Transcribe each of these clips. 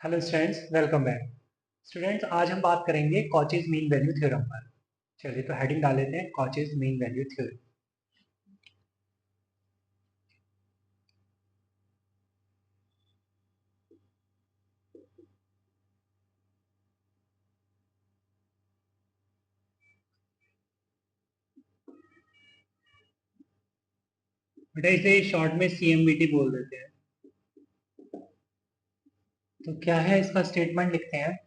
Hello students, welcome back. Students, आज हम बात करेंगे कॉचीज मीन वैल्यू थ्योरम पर। चलिए तो हेडिंग डाल लेते हैं, कॉचीज मीन वैल्यू थ्योरम। बेटा इसे शॉर्ट में CMVT बोल देते हैं। तो क्या है इसका स्टेटमेंट, लिखते हैं।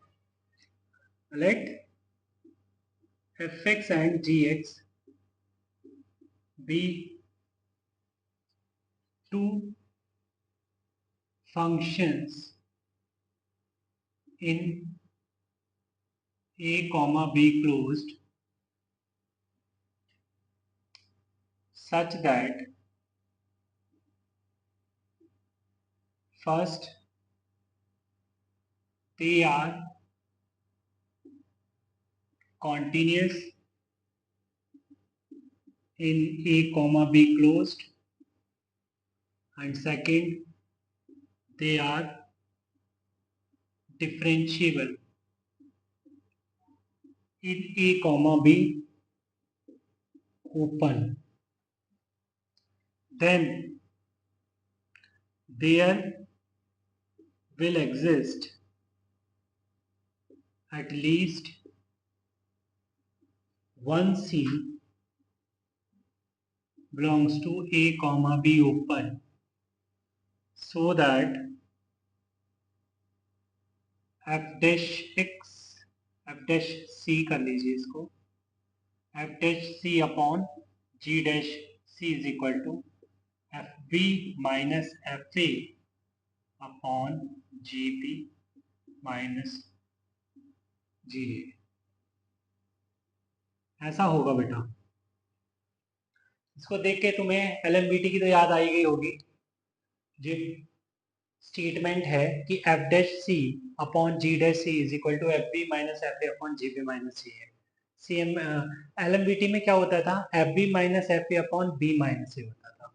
Let fx and gx be two functions in a comma b closed such that first they are continuous in a comma b closed, and second they are differentiable in a comma b open. Then there will exist at least one C belongs to a comma b open, so that f dash x f dash c कर लीजिए इसको, f dash c upon g dash c is equal to F B minus F A upon G B minus G A. ऐसा होगा बेटा। इसको देख के तुम्हें LMBT की तो याद आई गई होगी। जी, स्टेटमेंट है कि F dash C upon G dash C is equal to F B minus F A upon G B minus C है। सी एम LMBT में क्या होता था, F B minus F A upon B minus A होता था।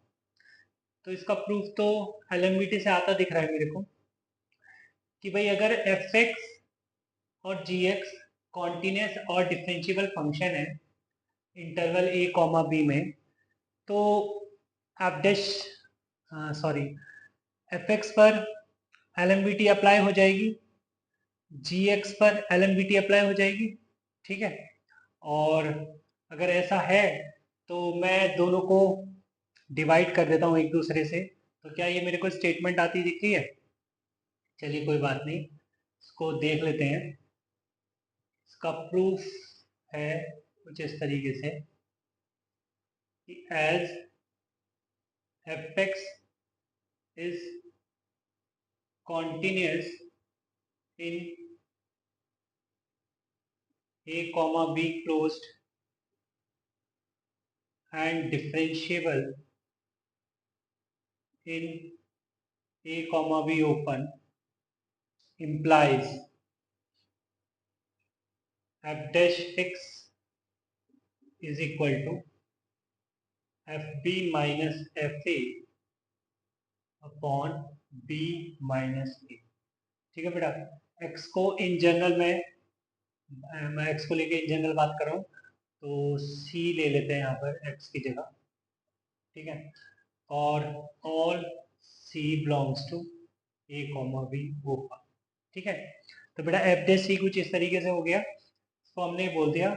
तो इसका proof तो LMBT से आता दिख रहा है मेरे को कि भाई अगर एफ एक्स और जी एक्स कॉन्टिन्यूस और डिफरेंशिएबल फंक्शन है इंटरवल ए कॉमा बी में, तो F dash sorry F x पर LMBT अप्लाई हो जाएगी, GX पर LMBT अप्लाई हो जाएगी। ठीक है, और अगर ऐसा है तो मैं दोनों को डिवाइड कर देता हूँ एक दूसरे से। तो क्या ये मेरे को स्टेटमेंट आती दिख रही है? चलिए कोई बात नहीं, इसको देख लेते हैं। इसका प्रूफ है कुछ इस तरीके से कि as F X is continuous in A comma B closed and differentiable in a comma b open implies f dash x is equal to fb minus fa upon b minus a। ठीक है बेटा, x को in general में, मैं x को लेके in general बात कर रहा हूँ, तो c ले लेते हैं यहाँ पर x की जगह। ठीक है, और all c belongs to a comma b open. ठीक है, तो बेटा एफ डैश सी कुछ इस तरीके से हो गया। इसको हमने बोल दिया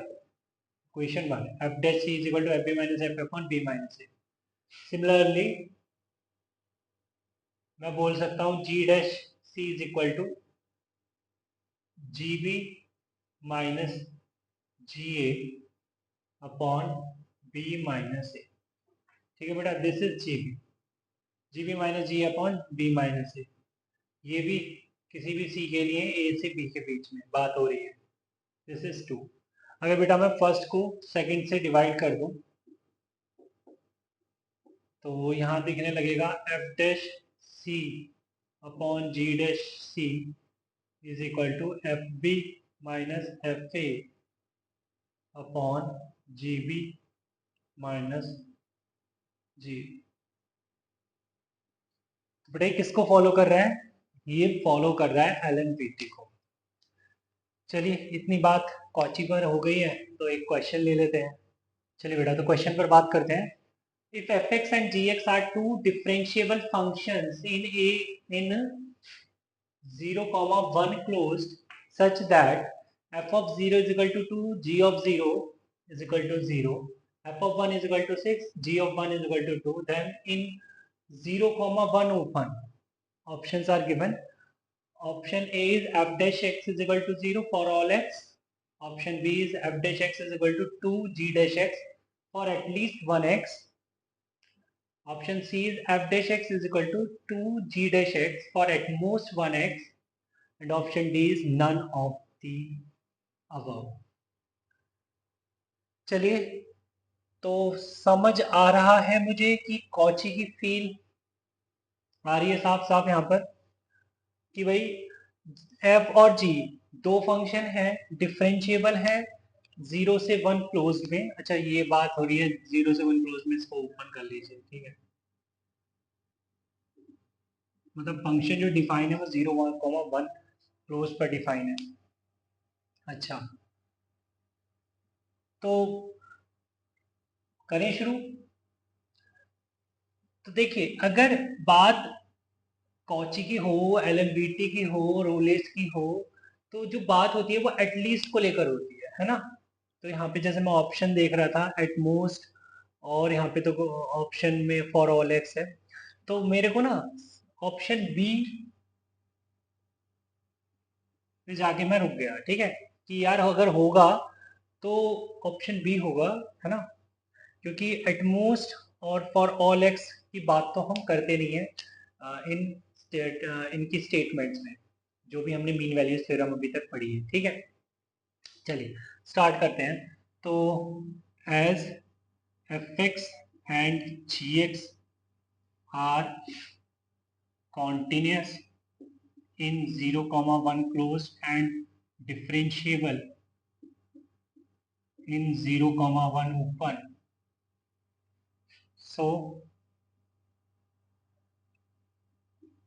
question one, F dash C is equal to F B minus F upon B minus A. Similarly मैं बोल सकता हूँ G dash C is equal to G B minus G A upon B minus A. ठीक है बेटा, this is G B minus G upon B minus A. ये भी किसी भी सी के लिए ए से बी के बीच में बात हो रही है। This is two. अगर बेटा मैं फर्स्ट को सेकंड से डिवाइड कर दूं तो यहाँ दिखने लगेगा F dash C upon G dash C is equal to F B minus F A upon G B minus G. बेटा किसको फॉलो कर रहा है? ये फॉलो कर रहा है एलएमपीटी को। चलिए इतनी बात कॉची पर हो गई है, तो एक क्वेश्चन ले लेते हैं। चलिए बेटा, तो क्वेश्चन पर बात करते हैं। If fx and gx are two differentiable functions in 0, 1 closed, such that f of 0 is equal to 2, g of 0 is equal to 0, f of 1 is equal to 6, g of 1 is equal to 2, then in 0, 1 open, options are given. Option A is f dash x is equal to 0 for all x. Option B is f dash x is equal to 2 g dash x for at least 1 x. Option C is f dash x is equal to 2 g dash x for at most 1 x. And option D is none of the above. चलिए, तो समझ आ रहा है मुझे कि Cauchy की feel आ रही है साफ साफ यहाँ पर कि भाई f और g दो फंक्शन है, डिफरेंशिएबल है 0 से 1 क्लोज में। अच्छा, ये बात हो रही है 0 से 1 क्लोज में, इसको ओपन कर लीजिए, ठीक है। मतलब फंक्शन जो डिफाइन है वो 0, 1 क्लोज पर डिफाइन है। अच्छा, तो करें शुरू। तो देखिए, अगर बात कॉची की हो, एलएमबीटी की हो, रोलेस की हो, तो जो बात होती है वो एटलीस्ट को लेकर होती है ना। तो यहाँ पे जैसे मैं ऑप्शन देख रहा था एटमोस्ट, और यहाँ पे तो ऑप्शन में फॉर ऑल एक्स है, तो मेरे को ना ऑप्शन बी पे जाके मैं रुक गया, ठीक है, कि यार अगर होगा तो ऑप्शन बी होगा, है ना। क्योंकि एटमोस्ट और फॉर ऑल एक्स की बात तो हम करते नहीं है इनकी स्टेटमेंट्स में, जो भी हमने मीन वैल्यूज थ्योरम अभी तक पढ़ी है, ठीक है। चलिए स्टार्ट करते हैं। तो as F X and G X are continuous in 0, 1 closed and differentiable in 0, 1 open. So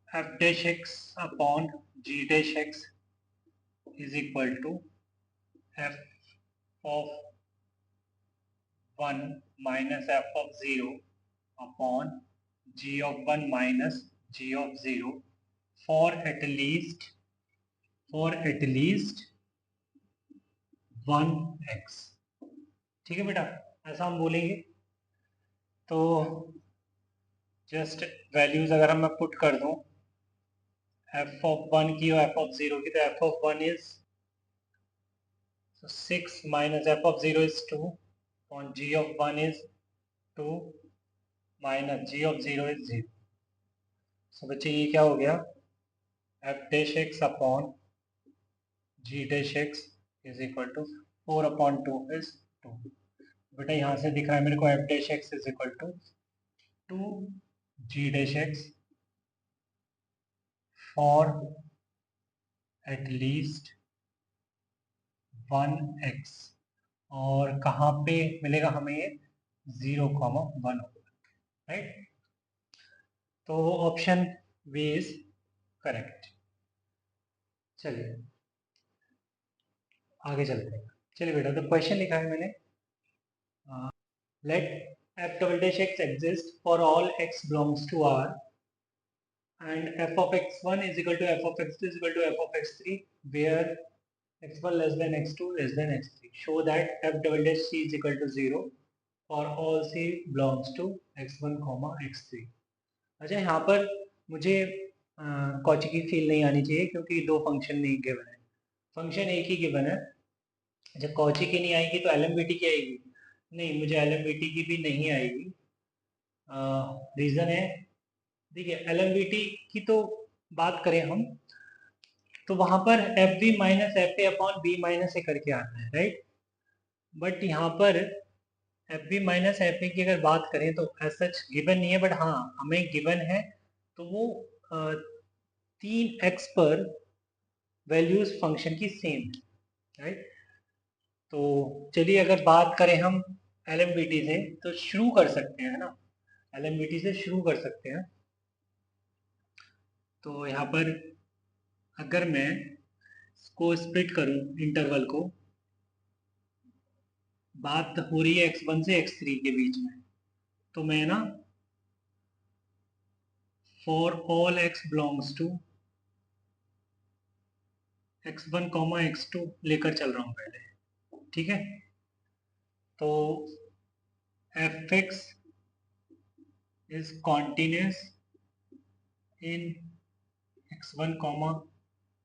f dash x upon g dash x is equal to f of 1 minus f of 0 upon g of 1 minus g of 0 for at least 1x। ठीक है बेटा, ऐसा हम बोलेंगे। तो just values अगर हम मैं पुट कर दूं एफ ऑफ 1 की और एफ ऑफ 0 की, तो F of 1 is 6 minus F of 0 is 2 और G of 1 is 2 minus G of 0 is 0। So बच्चे ये क्या हो गया, F dash X upon G dash X is equal to 4 upon 2 is 2। बेटा यहाँ से दिख रहा है मेरे को F dash X is equal to 2 G dash X for at least 1x, और कहाँ पे मिलेगा हमें ये 0, 1 होगा, राइट। तो ऑप्शन बी इज करेक्ट। चलिए आगे चलते हैं। चलिए बेटा, तो क्वेश्चन लिखा है मैंने, late f double dash x exist for all x belongs to R and f of x1 is equal to f of x2 is equal to f of x3 where x1 less than x2 less than x3, show that f double dash c is equal to 0 for all c belongs to x1, x3। अच्छा, यहाँ पर मुझे Cauchy की feel नहीं आनी चाहिए क्योंकि दो फंक्शन नहीं गिवन है, फंक्शन एक ही गिवन है। जब कॉची की नहीं आएगी तो एलएमबीटी की आएगी? नहीं, मुझे एलएमबीटी की भी नहीं आएगी। रीज़न है, देखिए एलएमबीटी की तो बात करें हम, तो वहाँ पर F B minus F A upon B minus A करके आता है, राइट। बट यहाँ पर F B minus F A की अगर बात करें तो एज सच गिवन नहीं है, बट हाँ हमें गिवन है, तो वो 3x पर वैल्यूज फंक्शन की सेम है, राइट। तो चलिए अगर बात करें हम एलएमबीटी से तो शुरू कर सकते हैं, है ना, एलएमबीटी से शुरू कर सकते हैं। तो यहाँ पर अगर मैं इसको स्प्लिट करूं इंटरवल को, बात हो रही है x1 से x3 के बीच में, तो मैं ना for all x belongs to x1 comma x2 लेकर चल रहा हूं पहले, ठीक है। तो fx is continuous in x1 comma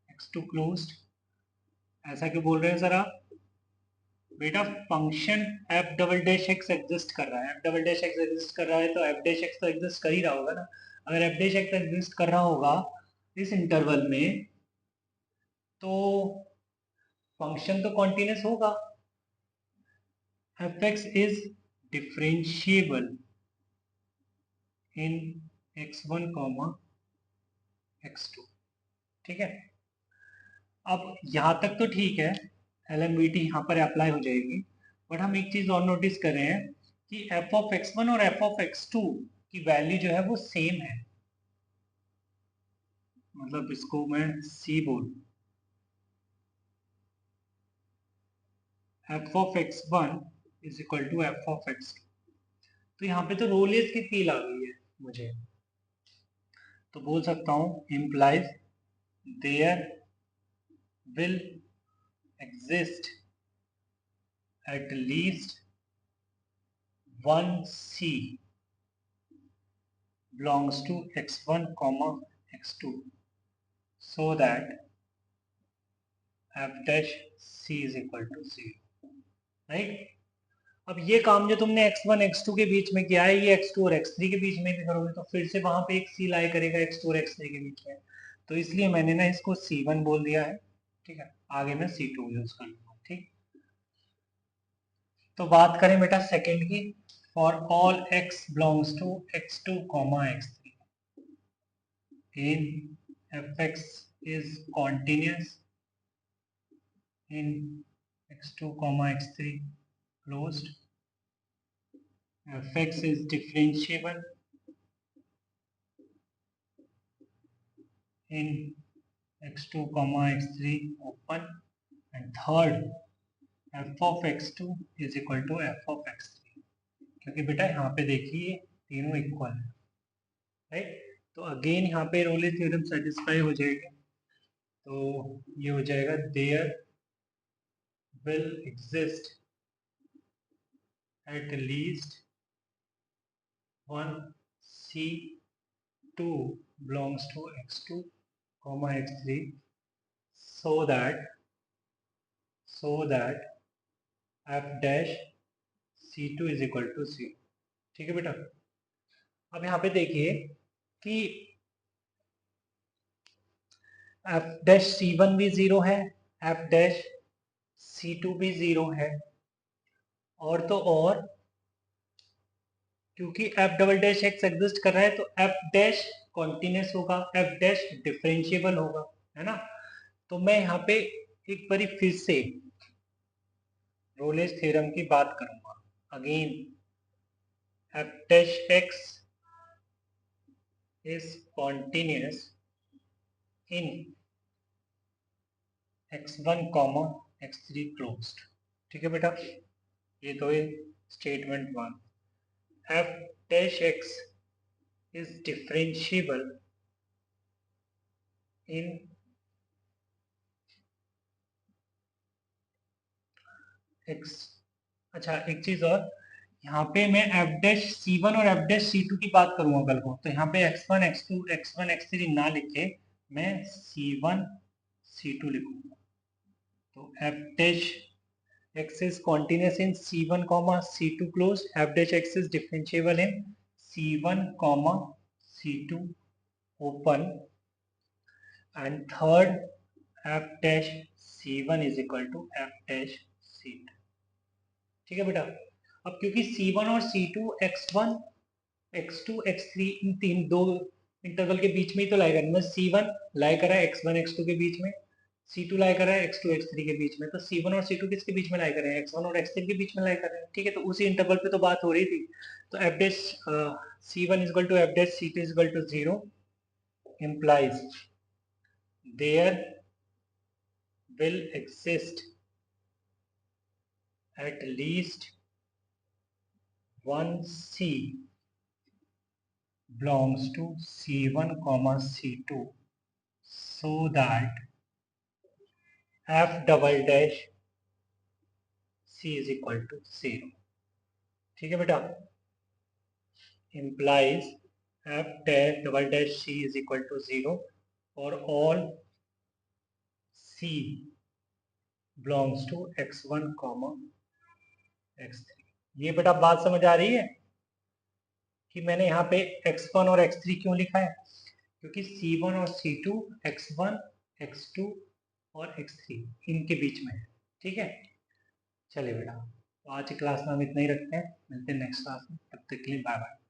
x2 closed. ऐसा क्यों बोल रहे हैं सर आप? बेटा function F double dash x exist कर रहा है, F double dash x exist कर रहा है तो एफ डैश एक्स तो एग्जिस्ट कर ही रहा होगा ना। अगर एफ डैश एक्स एग्जिस्ट कर रहा होगा इस इंटरवल में, तो फंक्शन तो कॉन्टिन्यूस होगा। F X is differentiable in x1 comma x2, ठीक है। अब यहां तक तो ठीक है, LMVT यहाँ पर अप्लाई हो जाएगी, बट हम एक चीज और नोटिस कर रहे हैं कि f ऑफ x1 और f ऑफ x2 की वैल्यू जो है वो सेम है। मतलब इसको मैं c बोलूं, f of x1 is equal to f of x2। तो यहाँ पे तो रोलियस की फील आ गई है मुझे, तो बोल सकता हूं implies there will exist at least one c belongs to x1 comma x2 so that f dash c is equal to 0, right. अब ये काम जो तुमने x1 x2 के बीच में किया है, ये x2 और x3 के बीच में भी करोगे तो फिर से वहां पे एक c लाई करेगा x2 और x3 के बीच में, तो इसलिए मैंने ना इसको c1 बोल दिया है, ठीक है। आगे मैं c2 यूज कर लूंगा, ठीक। तो बात करें बेटा सेकंड की, for all x belongs to x2 comma x3 in fx is continuous in x2 comma x3 closed, fx is differentiable in x2 comma x3 open, and third f of x2 is equal to f of x3, क्योंकि बेटा यहाँ पे देखिए तीनों equal है, right. तो again यहाँ पे रोले थ्योरम सेटिस्फाई हो जाएगा, तो ये हो जाएगा there will exist at least one c2 belongs to x2 comma x3 so that f dash c2 is equal to 0, ठीक है बेटा। अब यहाँ पे देखिए कि f dash c1 भी 0 है, f dash c2 भी 0 है, और तो और क्योंकि f double dash x exist कर रहा है तो f डैश कॉन्टिन्यूस होगा, f डैश डिफरेंशिएबल होगा, है ना। तो मैं यहाँ पे एक बारी फिर से रोलेस थ्योरम की बात करूंगा। Again f dash x is continuous in x1 comma x3 closed, ठीक है बेटा। ये तो है statement one. f dash x is differentiable in x, अच्छा एक चीज और, यहाँ पे मैं f डैश c1 और f डैश c2 की बात करूंगा कल को, तो यहाँ पे x1 x2 x1 x3 ना लिखे मैं c1 c2 लिखूंगा। तो f dash x is continuous in c1 comma c2 closed, f dash x is differentiable in c1 comma c2 open, and third f dash c1 is equal to f dash c2, ठीक है बेटा। अब क्योंकि c1 और c2 x1 x2 x3 इन तीन दो interval के बीच में ही तो लाई करना है, c1 लाई करा है x1 x2 के बीच में, c2 लाई कर रहा है x2 x3 के बीच में, तो c1 और c2 किसके बीच में लाई कर रहे हैं, x1 और x3 के बीच में लाई कर रहे हैं, ठीक है। तो उसी इंटरवल पे तो बात हो रही थी। तो f dash c1 is equal to f dash c2 is equal to 0 implies there will exist at least one C belongs to C1 comma C2 so that f double dash C is equal to 0. ठीक है बेटा, implies f dash double dash C is equal to 0 for all C belongs to x1 comma x3. ये बेटा बात समझ आ रही है कि मैंने यहाँ पे x1 और x3 क्यों लिखा है? क्योंकि C1 और C2 x1 x2 और x3 इनके बीच में है। ठीक है, चलिए बेटा, तो आज की क्लास में हम इतना ही रखते हैं, मिलते हैं नेक्स्ट क्लास में, तब तक के लिए बाय बाय।